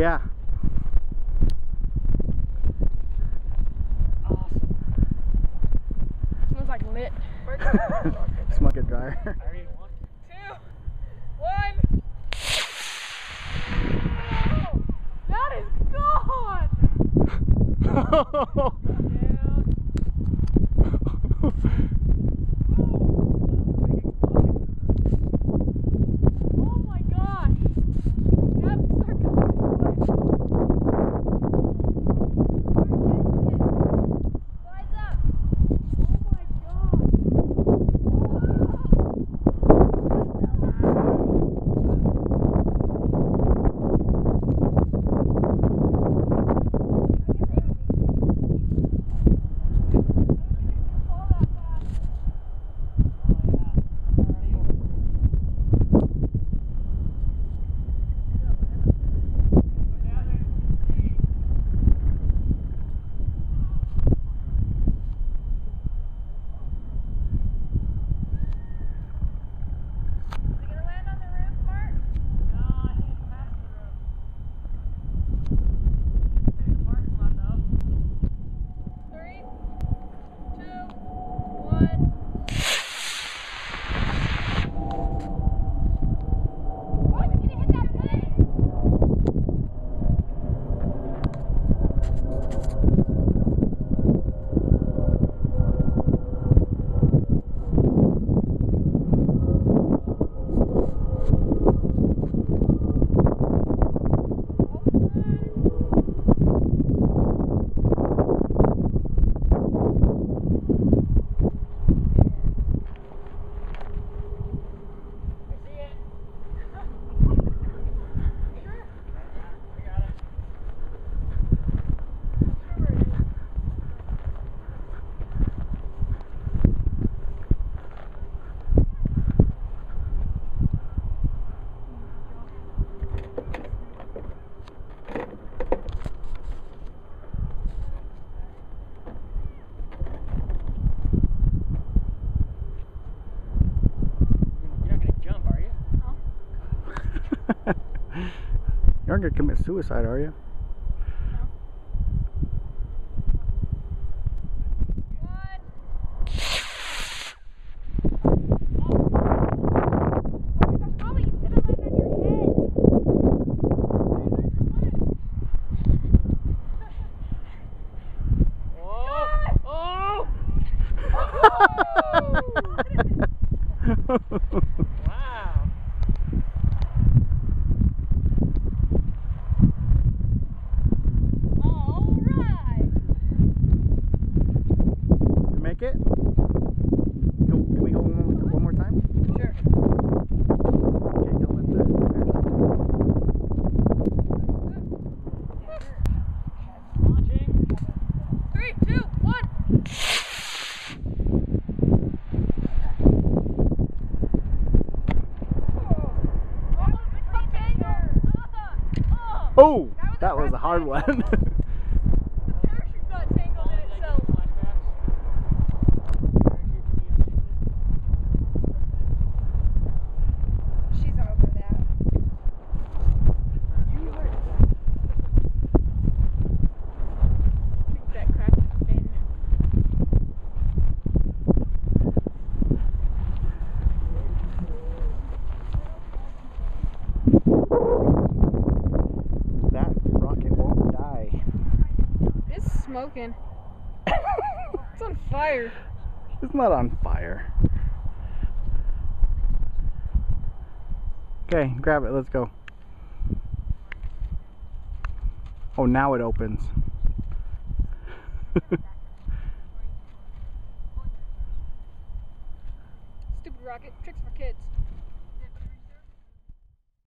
Yeah. Awesome. Smells like lit. Smoke it dryer. 2, 1. Oh, that is gone. Oh my gosh. Yep, start going. Rise up. Oh my god. You aren't gonna commit suicide, are you? Wow. All right. Make it? Can we go one more time? Sure. Okay, don't let the... 3, 2, 1. Oh, that was a hard one. The parachute got tangled in itself. She's over that. That cracked the fin. That rocket won't die. It's smoking. It's on fire. It's not on fire. Okay, grab it, let's go. Oh, now it opens. Stupid rocket. Tricks for kids.